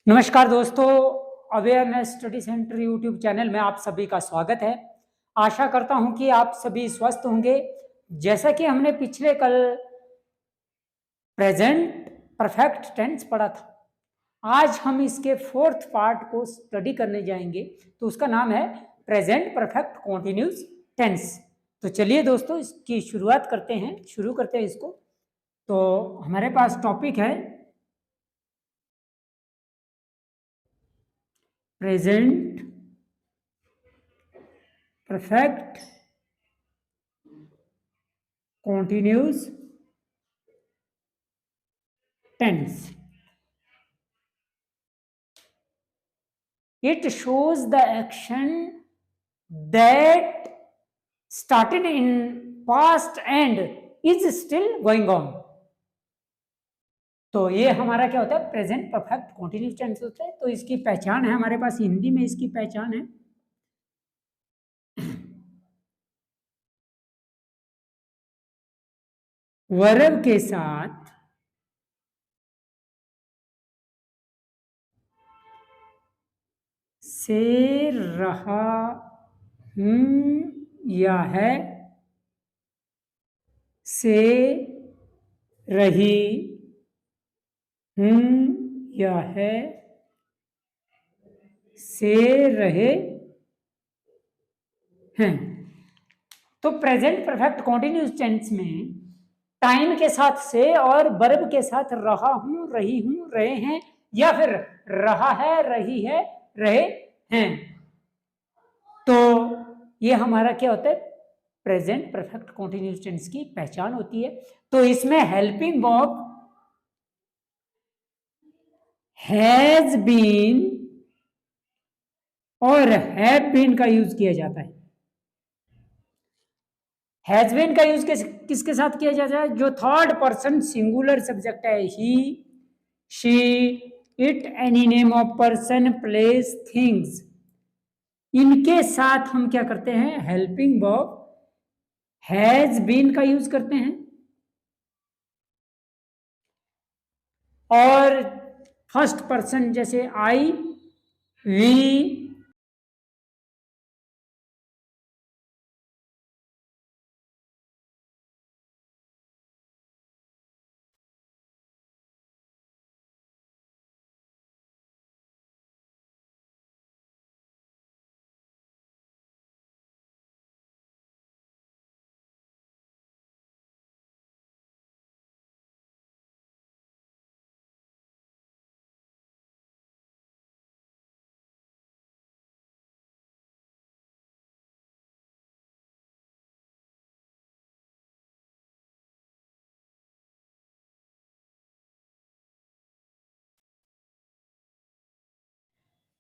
नमस्कार दोस्तों, awareness study centre YouTube channel में आप सभी का स्वागत है। आशा करता हूं कि आप सभी स्वस्थ होंगे। जैसा कि हमने पिछले कल प्रेजेंट परफेक्ट टेंस पढ़ा था, आज हम इसके फोर्थ पार्ट को स्टडी करने जाएंगे। तो उसका नाम है प्रेजेंट परफेक्ट कॉन्टिन्यूस टेंस। तो चलिए दोस्तों, इसकी शुरुआत करते हैं, शुरू करते हैं इसको। तो हमारे पास टॉपिक है present perfect continuous tense. It shows the action that started in past and is still going on. तो ये हमारा क्या होता है? प्रेजेंट परफेक्ट कॉन्टिन्यूस टेंस होता है। तो इसकी पहचान है, हमारे पास हिंदी में इसकी पहचान है वर्ब के साथ से रहा हूं या है, से रही हूं या है, से रहे हैं। तो प्रेजेंट परफेक्ट कॉन्टिन्यूस टेंस में टाइम के साथ से और वर्ब के साथ रहा हूं, रही हूं, रहे हैं, या फिर रहा है, रही है, रहे हैं। तो ये हमारा क्या होता है? प्रेजेंट परफेक्ट कॉन्टिन्यूस टेंस की पहचान होती है। तो इसमें हेल्पिंग वर्ब हैज बीन और हैव बीन का यूज किया जाता है। हैज बीन का यूज किसके साथ किया जाता है? जो थर्ड पर्सन सिंगुलर सब्जेक्ट है, he, she, it, any name of person, place, things, इनके साथ हम क्या करते हैं? हेल्पिंग वर्ब हैज बीन का यूज करते हैं। और फर्स्ट पर्सन जैसे आई, वी,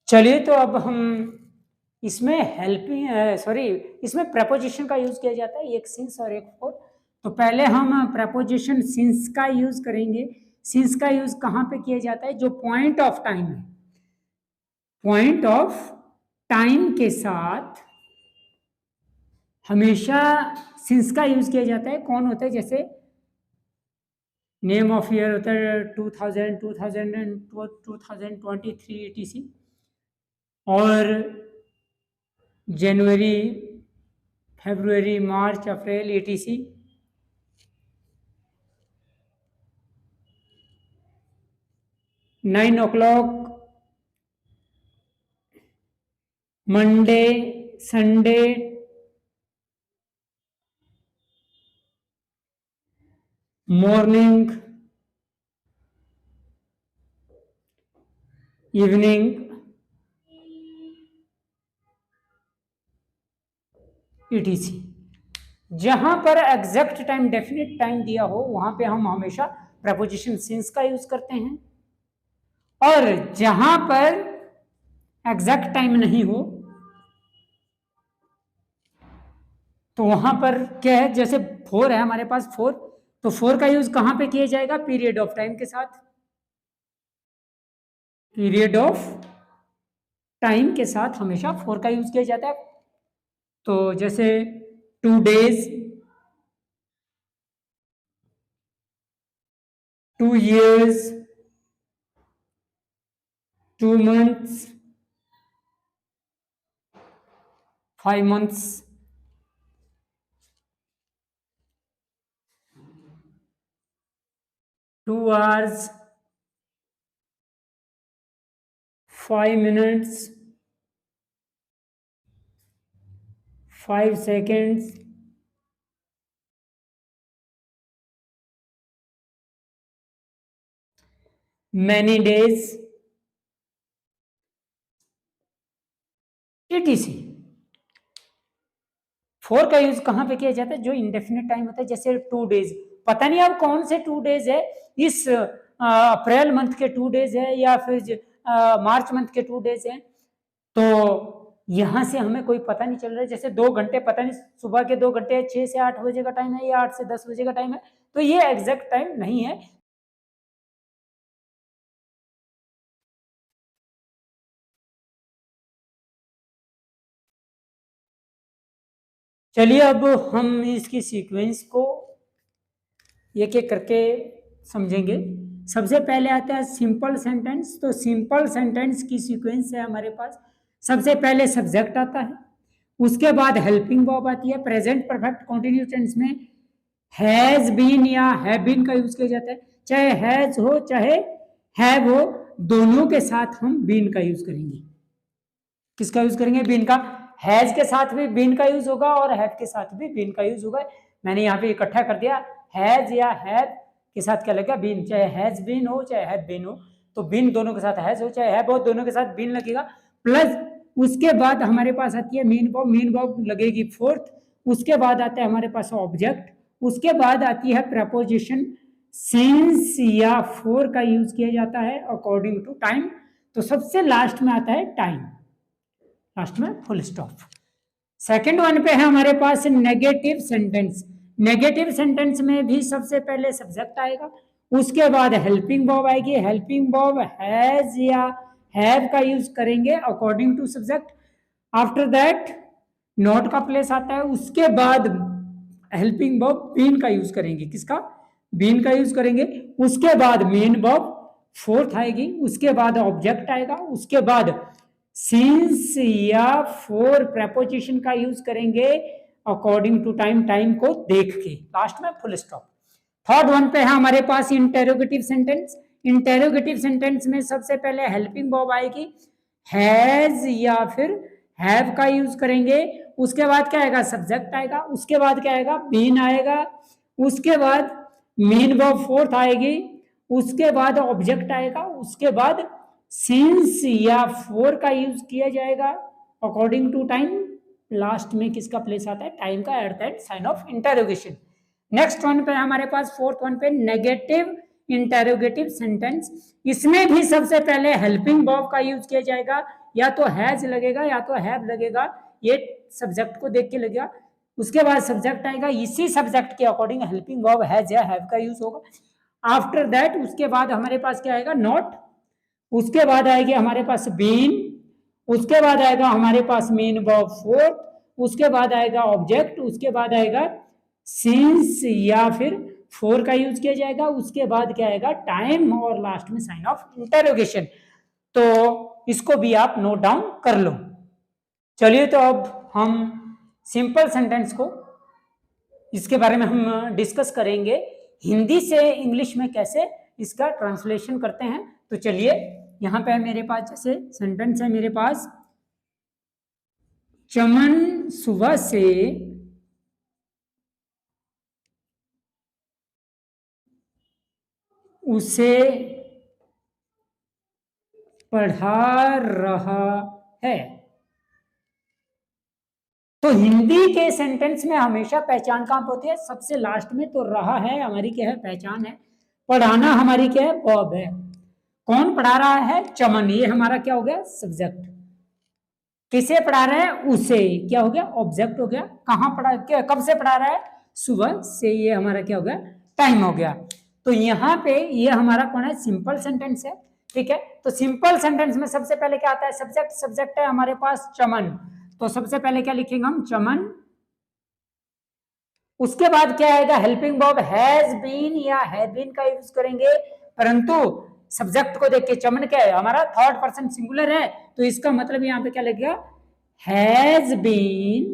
चलिए तो अब हम इसमें इसमें प्रेपोजिशन का यूज किया जाता है, एक सिंस और एक फॉर। तो पहले हम प्रेपोजिशन सिंस का यूज करेंगे। सिंस का यूज कहां पे किया जाता है? जो पॉइंट ऑफ टाइम है, पॉइंट ऑफ टाइम के साथ हमेशा सिंस का यूज किया जाता है। कौन होता है? जैसे नेम ऑफ ईयर होता है 2000, 2023 etc, और जनवरी, फरवरी, मार्च, अप्रैल etc। 9 o'clock, Monday, Sunday, morning, evening etc। जहां पर एग्जैक्ट टाइम, डेफिनेट टाइम दिया हो, वहां पे हम हमेशा प्रपोजिशन सिंस का यूज करते हैं। और जहां पर एग्जैक्ट टाइम नहीं हो तो वहां पर क्या है? जैसे फोर है हमारे पास, फोर, तो फोर का यूज कहां पे किया जाएगा? पीरियड ऑफ टाइम के साथ। पीरियड ऑफ टाइम के साथ हमेशा फोर का यूज किया जाता है। तो जैसे 2 days, 2 years, 2 months, 5 months, 2 hours, 5 minutes, 5 seconds, many days, etc. 4 का यूज कहां पे किया जाता है? जो इंडेफिनिट टाइम होता है, जैसे 2 डेज, पता नहीं अब कौन से 2 डेज है, इस अप्रैल मंथ के 2 डेज है या फिर मार्च मंथ के 2 डेज है, तो यहां से हमें कोई पता नहीं चल रहा है। जैसे 2 घंटे, पता नहीं सुबह के 2 घंटे 6 से 8 बजे का टाइम है या 8 से 10 बजे का टाइम है, तो ये एग्जैक्ट टाइम नहीं है। चलिए अब हम इसकी सीक्वेंस को एक एक करके समझेंगे। सबसे पहले आता है सिंपल सेंटेंस। तो सिंपल सेंटेंस की सीक्वेंस है हमारे पास, सबसे पहले सब्जेक्ट आता है, उसके बाद हेल्पिंग वर्ब आती है। प्रेजेंट परफेक्ट कंटिन्यूअस टेंस में हैज बीन या हैव बीन का यूज किया जाता है। चाहे हैज हो चाहे हैव हो, दोनों के साथ हम बीन का यूज करेंगे। किसका यूज करेंगे? बीन का। हैज के साथ भी बीन का यूज होगा और हैव के साथ भी बीन का यूज होगा। मैंने यहाँ पे इकट्ठा कर दिया, हैज या हैव के साथ क्या लगेगा? बीन। चाहे हैज बीन हो चाहे हैव बीन हो, तो बीन दोनों के साथ हैज हो चाहे हैव हो, दोनों के साथ बीन लगेगा। प्लस उसके बाद हमारे पास आती है मीन वर्ब। मीन वर्ब लगेगी फोर्थ। उसके बाद आता है हमारे पास ऑब्जेक्ट। उसके बाद आती है प्रपोजिशन सिंस या फॉर का यूज किया जाता है अकॉर्डिंग टू टाइम। तो सबसे लास्ट में आता है टाइम, लास्ट में फुल स्टॉप। सेकंड वन पे है हमारे पास नेगेटिव सेंटेंस। नेगेटिव सेंटेंस में भी सबसे पहले सब्जेक्ट आएगा, उसके बाद हेल्पिंग वर्ब आएगी। हेल्पिंग वर्ब हैज या हैव का यूज करेंगे according to subject. After that not का प्लेस आता है। उसके बाद हेल्पिंग वर्ब बीन का यूज करेंगे। किसका? बीन का यूज करेंगे। उसके बाद मेन वर्ब फोर्थ आएगी। उसके बाद ऑब्जेक्ट आएगा। उसके बाद सिंस या फॉर प्रेपोजिशन का यूज करेंगे अकॉर्डिंग टू टाइम, टाइम को देख के। लास्ट में फुल स्टॉप। थर्ड वन पे है हमारे पास इंटेरोगेटिव सेंटेंस। इंटेरोगेटिव सेंटेंस में सबसे पहले हेल्पिंग वर्ब आएगी, हैज या फिर हैव का यूज करेंगे। उसके बाद क्या आएगा? सब्जेक्ट आएगा। उसके बाद क्या आएगा? बीन आएगा। उसके बाद मेन वर्ब फोर्थ आएगी। उसके बाद ऑब्जेक्ट आएगा। उसके बाद सिंस या फॉर का यूज किया जाएगा अकॉर्डिंग टू टाइम। लास्ट में किसका प्लेस आता है? टाइम का, at that sign of interrogation. Next one पे हमारे पास फोर्थ वन पे नेगेटिव इंटेरोगेटिव सेंटेंस। इसमें भी सबसे पहले हेल्पिंग वर्ब का यूज किया जाएगा, या तो हैज लगेगा या तो हैव लगेगा, ये सब्जेक्ट को देख के लगेगा। उसके बाद सब्जेक्ट आएगा, इसी सब्जेक्ट के अकॉर्डिंग हेल्पिंग वर्ब हैज या हैव का यूज होगा। आफ्टर दैट उसके बाद हमारे पास क्या आएगा? नॉट। उसके बाद आएगी हमारे पास बीन। उसके बाद आएगा हमारे पास मेन वर्ब फोर्थ। उसके बाद आएगा ऑब्जेक्ट। उसके बाद आएगा सिंस या फिर फोर का यूज किया जाएगा। उसके बाद क्या आएगा? टाइम। और लास्ट में साइन ऑफ इंटरोगेशन। तो इसको भी आप नोट डाउन कर लो। चलिए तो अब हम सिंपल सेंटेंस को, इसके बारे में हम डिस्कस करेंगे, हिंदी से इंग्लिश में कैसे इसका ट्रांसलेशन करते हैं। तो चलिए, यहां पे मेरे पास जैसे सेंटेंस है मेरे पास, चमन सुबह से उसे पढ़ा रहा है। तो हिंदी के सेंटेंस में हमेशा पहचान कहां पर होती है? सबसे लास्ट में। तो रहा है हमारी क्या है? पहचान है। पढ़ाना हमारी क्या है? वर्ब है। कौन पढ़ा रहा है? चमन। ये हमारा क्या हो गया? सब्जेक्ट। किसे पढ़ा रहा है? उसे। क्या हो गया? ऑब्जेक्ट हो गया। कहां पढ़ा, क्या, कब से पढ़ा रहा है? सुबह से। ये हमारा क्या हो गया? टाइम हो गया। तो यहाँ पे ये हमारा कौन है? सिंपल सेंटेंस है। ठीक है, तो सिंपल सेंटेंस में सबसे पहले क्या आता है? सब्जेक्ट। सब्जेक्ट है हमारे पास चमन। तो सबसे पहले क्या लिखेंगे हम? चमन। उसके बाद क्या आएगा? हेल्पिंग वर्ब हैज बीन या हैव बीन का यूज करेंगे। परंतु सब्जेक्ट को देख के चमन क्या है हमारा थर्ड पर्सन सिंगुलर है, तो इसका मतलब यहाँ पे क्या लगेगा हैज बीन,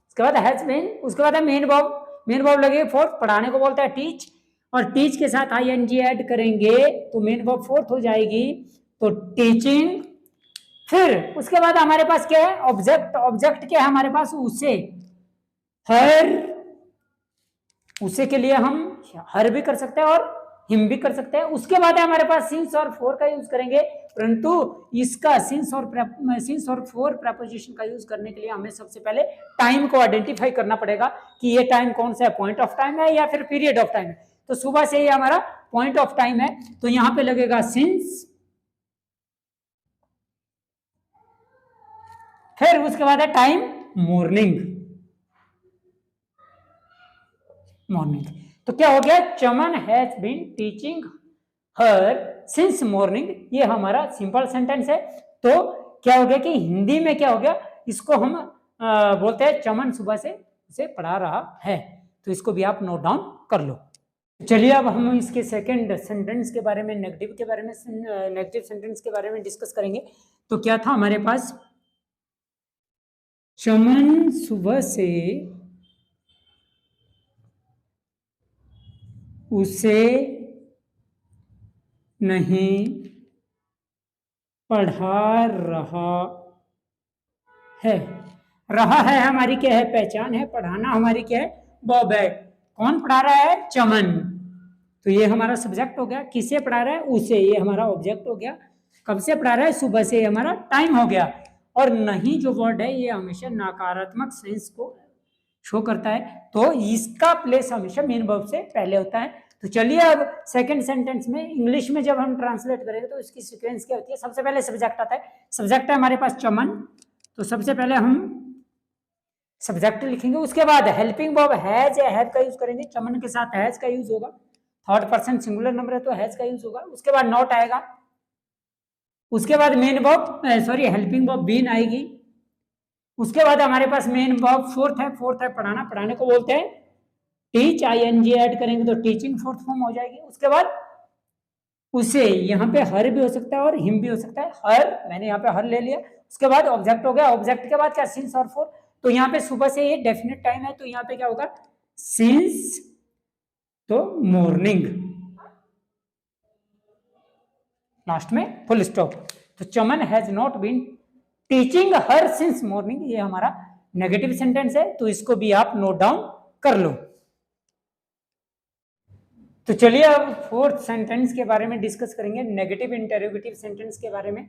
उसके बाद हैज बीन, उसके बाद मेन वर्ब लगेगा फोर्थ, पढ़ाने को बोलता है टीच, और टीच के साथ आईएनजी ऐड करेंगे तो मेन वर्ब फोर्थ हो जाएगी, तो टीचिंग। फिर उसके बाद हमारे पास क्या है ऑब्जेक्ट, ऑब्जेक्ट क्या है हमारे पास उसे, हर, उसे के लिए हम हर भी कर सकते हैं और हिम भी कर सकते हैं। उसके बाद है हमारे पास सिंस और फोर का यूज करेंगे, परंतु इसका सिंस और फोर प्रपोजिशन का यूज करने के लिए हमें सबसे पहले टाइम को आइडेंटिफाई करना पड़ेगा कि ये टाइम कौन सा है, पॉइंट ऑफ टाइम है या फिर पीरियड ऑफ टाइम है। तो सुबह से ये हमारा पॉइंट ऑफ टाइम है, तो यहां पे लगेगा सिंस, फिर उसके बाद है टाइम मॉर्निंग, मॉर्निंग। तो क्या हो गया Chaman has been teaching her since morning, ये हमारा सिंपल सेंटेंस है। तो क्या हो गया कि हिंदी में क्या हो गया, इसको हम बोलते हैं चमन सुबह से उसे पढ़ा रहा है, तो इसको भी आप नोट डाउन कर लो। चलिए अब हम इसके सेकंड सेंटेंस के बारे में, नेगेटिव के बारे में, नेगेटिव सेंटेंस के बारे में डिस्कस करेंगे। तो क्या था हमारे पास, चमन सुबह से उसे नहीं पढ़ा रहा है, रहा है हमारी क्या है पहचान है, पढ़ाना हमारी क्या है बॉब है, कौन पढ़ा रहा है चमन, तो ये हमारा सब्जेक्ट हो गया, किसे पढ़ा रहा है उसे, ये हमारा ऑब्जेक्ट हो गया, कब से पढ़ा रहा है सुबह से, ये हमारा टाइम हो गया। और नहीं जो वर्ड है ये हमेशा नकारात्मक सेंस को शो करता है, तो इसका प्लेस हमेशा मेन वर्ब से पहले होता है। तो चलिए अब सेकंड सेंटेंस में इंग्लिश में जब हम ट्रांसलेट करेंगे तो इसकी सीक्वेंस क्या होती है, सबसे पहले सब्जेक्ट आता है, सब्जेक्ट है हमारे पास चमन, तो सबसे पहले हम सब्जेक्ट लिखेंगे, उसके बाद हेल्पिंग वर्ब हैज या हैव का यूज करेंगे, चमन के साथ हैज का यूज होगा, थर्ड पर्सन सिंगुलर नंबर है तो हैज का यूज होगा, उसके बाद नॉट आएगा, उसके बाद main verb sorry helping verb been आएगी, उसके बाद हमारे पास मेन वर्ब फोर्थ है पढ़ाना, पढ़ाने को बोलते हैं टीच, आईएनजी ऐड करेंगे तो टीचिंग फोर्थ फॉर्म हो जाएगी। उसके बाद उसे, यहाँ पे हर भी हो सकता है और हिम भी हो सकता है, हर मैंने यहाँ पे हर ले लिया, उसके बाद ऑब्जेक्ट हो गया, ऑब्जेक्ट के बाद क्या सिंस और फोर, तो यहाँ पे सुबह से ये डेफिनेट टाइम है तो यहाँ पे क्या होगा सिंस, तो मॉर्निंग, लास्ट में फुल स्टॉप। तो Chaman has not been teaching her since morning, ये हमारा नेगेटिव सेंटेंस है, तो इसको भी आप नोट डाउन कर लो। तो चलिए अब फोर्थ सेंटेंस के बारे में डिस्कस करेंगे, नेगेटिव इंटरोगेटिव सेंटेंस के बारे में।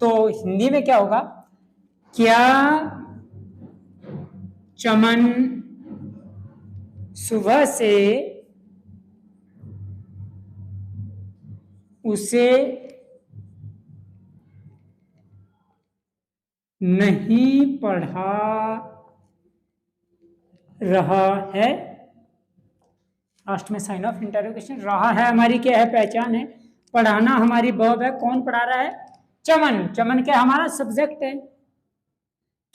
तो हिंदी में क्या होगा, क्या चमन सुबह से उसे नहीं पढ़ा रहा है, लास्ट में साइन ऑफ इंटरोगेशन, रहा है हमारी क्या है पहचान है, पढ़ाना हमारी वर्ब है, कौन पढ़ा रहा है चमन, चमन क्या हमारा सब्जेक्ट है,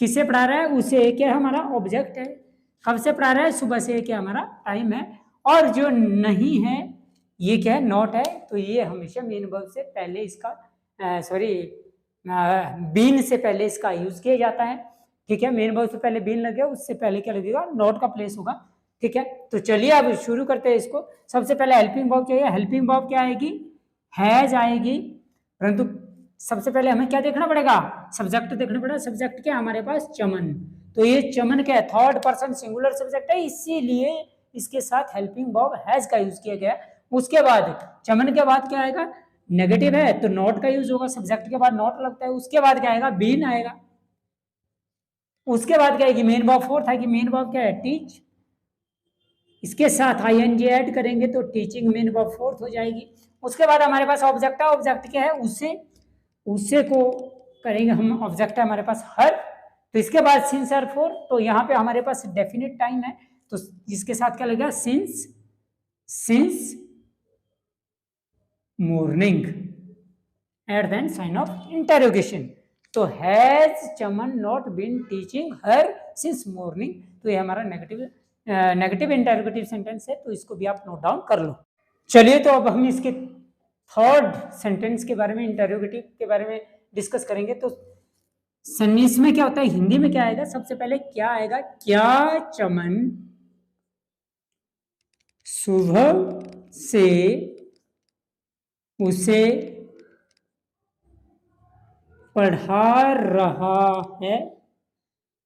किसे पढ़ा रहा है उसे, क्या हमारा ऑब्जेक्ट है, कब से पढ़ा रहा है सुबह से, क्या हमारा टाइम है, और जो नहीं है ये क्या है नॉट है, तो ये हमेशा मेन वर्ब से पहले इसका सॉरी बीन से पहले इसका यूज किया जाता है, ठीक है, मेन वर्ब से पहले बीन लग गया, उससे पहले क्या लगेगा नॉट का प्लेस होगा, ठीक है। तो चलिए अब शुरू करते हैं इसको, सबसे पहले हेल्पिंग वर्ब चाहिए, हेल्पिंग वर्ब क्या आएगी हैज आएगी, परंतु सबसे पहले हमें क्या देखना पड़ेगा सब्जेक्ट देखना पड़ेगा, सब्जेक्ट क्या हमारे पास चमन, तो ये चमन क्या है थर्ड पर्सन सिंगुलर सब्जेक्ट है, इसीलिए इसके साथ हेल्पिंग वर्ब हैज का यूज किया गया। उसके बाद चमन के बाद क्या आएगा नेगेटिव है तो नॉट का यूज होगा, सब्जेक्ट के बाद नॉट लगता है, उसके बाद क्या आएगा बीन आएगा, उसके बाद क्या आएगी मेन वर्ब फोर्थ आएगी, मेन वर्ब क्या है टीच, इसके साथ आईएनजी ऐड करेंगे तो टीचिंग मेन वर्ब फोर्थ हो जाएगी। उसके बाद हमारे पास ऑब्जेक्ट है, ऑब्जेक्ट क्या है उसे को करेंगे हम, ऑब्जेक्ट है हमारे पास हर, तो इसके बाद सिंस और फोर, तो यहाँ पे हमारे पास डेफिनेट टाइम है तो इसके साथ क्या लगेगा since morning at then sign of interrogation, तो has Chaman not been teaching her since morning, तो ये हमारा नेगेटिव इंटरोगेटिव सेंटेंस है, तो इसको भी आप नोट डाउन कर लो। चलिए तो अब हम इसके थर्ड सेंटेंस के बारे में, इंटरोगेटिव के बारे में डिस्कस करेंगे। तो सन्निस में क्या होता है, हिंदी में क्या आएगा, सबसे पहले क्या आएगा, क्या चमन सुबह से उसे पढ़ा रहा है।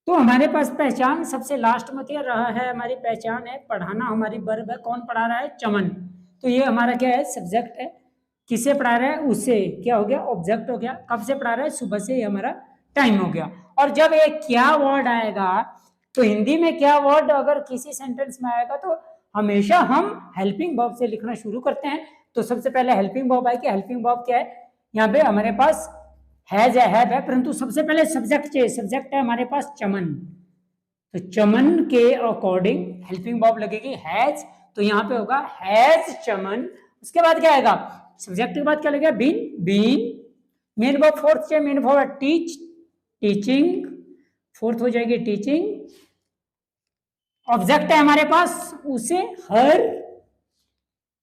तो हमारे पास पहचान सबसे लास्ट में क्या रहा है, हमारी पहचान है, पढ़ाना हमारी वर्ब है, कौन पढ़ा रहा है, चमन। तो ये हमारा क्या है, सब्जेक्ट है, किसे पढ़ा रहा है, उसे, क्या हो गया, ऑब्जेक्ट हो गया। कब से पढ़ा रहा है, सुबह से, ये हमारा टाइम हो गया। और जब एक क्या वर्ड आएगा, तो हिंदी में क्या वर्ड अगर किसी सेंटेंस में आएगा तो हमेशा हम हेल्पिंग वर्ब से लिखना शुरू करते हैं। तो सबसे पहले हेल्पिंग वर्ब आएगी। हेल्पिंग वर्ब क्या है, यहाँ पे हमारे पास हैज है, हैव है, परंतु सबसे पहले सब्जेक्ट चाहिए। सब्जेक्ट है हमारे पास चमन, तो चमन के अकॉर्डिंग हेल्पिंग वर्ब लगेगी हैज। तो यहाँ पे होगा हैज चमन। उसके बाद क्या आएगा, सब्जेक्ट के बाद क्या लगेगा, been, been. Main verb fourth चाहिए, main verb teach, teaching, fourth हो जाएगी टीचिंग। ऑब्जेक्ट है हमारे पास उसे, हर।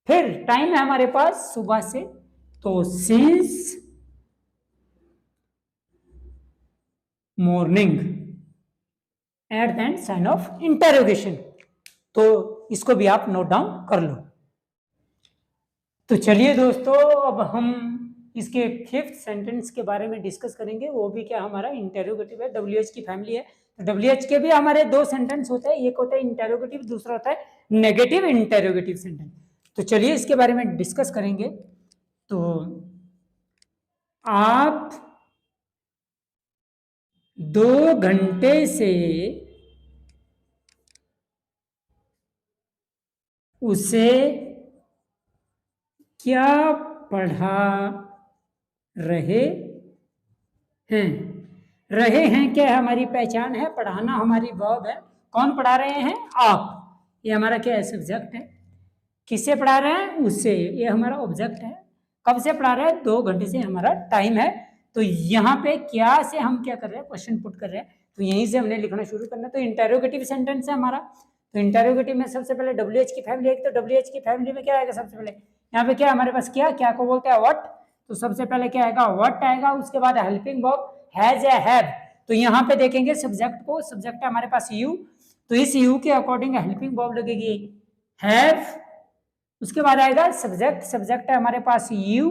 फिर टाइम है हमारे पास सुबह से, तो since morning, at the end sign of interrogation. तो इसको भी आप नोट डाउन कर लो। तो चलिए दोस्तों, अब हम इसके फिफ्थ सेंटेंस के बारे में डिस्कस करेंगे। वो भी क्या, हमारा इंटरोगेटिव है, WH की फैमिली है। तो WH के भी हमारे दो सेंटेंस होते हैं, एक होता है इंटरोगेटिव, दूसरा होता है नेगेटिव इंटरोगेटिव सेंटेंस। तो चलिए इसके बारे में डिस्कस करेंगे। तो आप 2 घंटे से उसे क्या पढ़ा रहे हैं। रहे हैं क्या है, हमारी पहचान है, पढ़ाना हमारी वर्ब है। कौन पढ़ा रहे हैं, आप, ये हमारा क्या है, सब्जेक्ट है। किसे पढ़ा रहे हैं, उससे, ये हमारा ऑब्जेक्ट है। कब से पढ़ा रहे हैं, 2 घंटे से हमारा टाइम है। तो यहाँ पे क्या से हम क्या कर रहे हैं, क्वेश्चन पुट कर रहे हैं, तो यहीं से हमने लिखना शुरू करना। तो इंटरोगेटिव सेंटेंस है हमारा। तो इंटरोगेटिव में सबसे पहले WH की फैमिली है। तो WH की फैमिली में क्या आएगा, सबसे पहले यहाँ पे क्या हमारे पास, क्या को बोलते हैं, व्हाट। तो सबसे पहले क्या आएगा, व्हाट आएगा। उसके बाद हेल्पिंग वर्ब हैज या हैव। तो यहाँ पे देखेंगे सब्जेक्ट को, सब्जेक्ट है हमारे पास यू, तो इस यू के अकॉर्डिंग हेल्पिंग वर्ब लगेगी हैव। उसके बाद आएगा सब्जेक्ट, सब्जेक्ट है हमारे पास यू।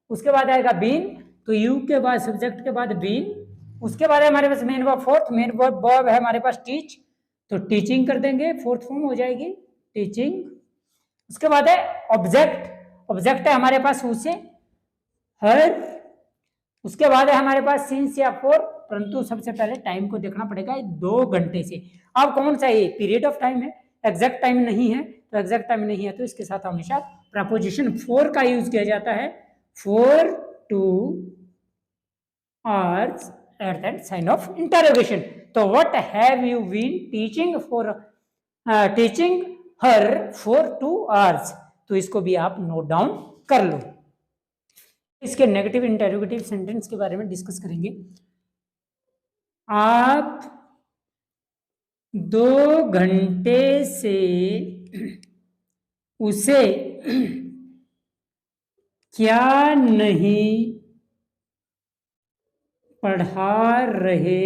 उसके बाद आएगा बीन, तो यू के बाद सब्जेक्ट के बाद बीन। उसके बाद है हमारे पास main verb fourth, main verb है हमारे पास टीच, तो टीचिंग कर देंगे, फोर्थ फॉर्म हो जाएगी टीचिंग। उसके बाद है ऑब्जेक्ट, ऑब्जेक्ट है हमारे पास उसे, हर। उसके बाद है हमारे पास सिंस या फॉर, परंतु सबसे पहले टाइम को देखना पड़ेगा, 2 घंटे से। अब कौन सा ये पीरियड ऑफ टाइम है, एग्जैक्ट टाइम नहीं है। तो एग्जैक्ट टाइम नहीं है तो इसके साथ हमेशा प्रपोजिशन फॉर का यूज किया जाता है, for 2 hours at that sign of interrogation. तो what have you been teaching for, teaching her for 2 hours. तो इसको भी आप नोट डाउन कर लो। इसके नेगेटिव इंटरोगेटिव सेंटेंस के बारे में डिस्कस करेंगे। आप 2 घंटे से उसे क्या नहीं पढ़ा रहे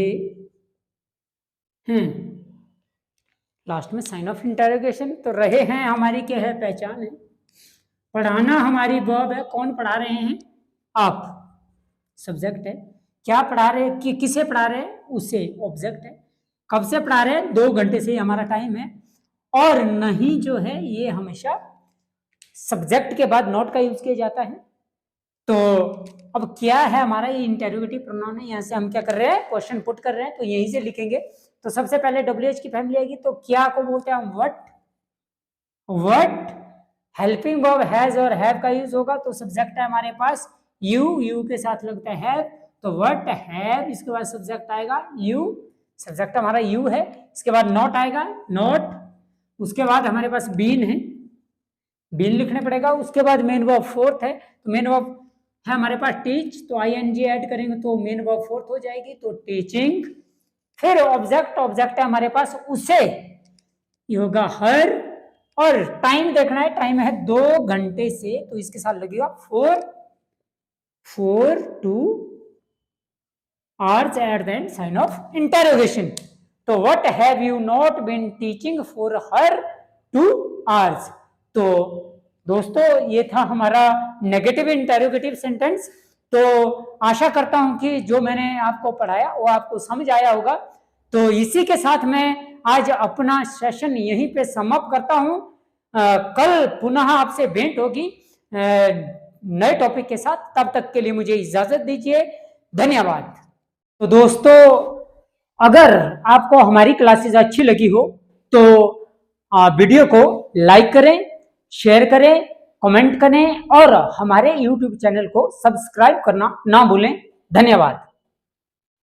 हैं। लास्ट में साइन ऑफ इंटरोगेशन। तो रहे हैं हमारी क्या है, पहचान है। पढ़ाना हमारी वर्ब है, कौन पढ़ा रहे हैं, आप, सब्जेक्ट है। क्या पढ़ा रहे हैं, किसे पढ़ा रहे हैं, उसे, ऑब्जेक्ट है। कब से पढ़ा रहे हैं, 2 घंटे से हमारा टाइम है। और नहीं जो है ये हमेशा सब्जेक्ट के बाद नॉट का यूज किया जाता है। तो अब क्या है हमारा, ये इंटरोगेटिव प्रोनाउन है, यहाँ से हम क्या कर रहे हैं, क्वेश्चन पुट कर रहे हैं, तो यहीं से लिखेंगे। तो सबसे पहले WH की फैमिली आएगी, तो क्या को बोलते हैं हम, what. What helping verb has और हैव का यूज होगा, तो सब्जेक्ट है हमारे पास यू, यू के साथ लगता है हैव, तो व्हाट हैव। इसके बाद सब्जेक्ट आएगा यू, सब्जेक्ट हमारा यू है। इसके बाद नॉट आएगा, नॉट। उसके बाद हमारे पास बीन है, बीन लिखने पड़ेगा। उसके बाद मेन वर्ब फोर्थ है, तो मेन वर्ब है हमारे पास टीच, तो ING ऐड करेंगे तो मेन वर्ब फोर्थ हो जाएगी, तो टीचिंग। फिर ऑब्जेक्ट, ऑब्जेक्ट है हमारे पास उसे, ये होगा हर। और टाइम देखना है, टाइम है 2 घंटे से, तो इसके साथ लगेगा 4 2 hours at the end sign of interrogation. तो what have you not been teaching for her 2 hours? तो दोस्तों ये था हमारा नेगेटिव इंटेरोगेटिव सेंटेंस। तो आशा करता हूं कि जो मैंने आपको पढ़ाया वो आपको समझ आया होगा। तो इसी के साथ मैं आज अपना सेशन यहीं पे समाप्त करता हूं। कल पुनः आपसे भेंट होगी नए टॉपिक के साथ। तब तक के लिए मुझे इजाजत दीजिए। धन्यवाद। तो दोस्तों अगर आपको हमारी क्लासेस अच्छी लगी हो तो वीडियो को लाइक करें, शेयर करें, कमेंट करें और हमारे YouTube चैनल को सब्सक्राइब करना ना भूलें। धन्यवाद।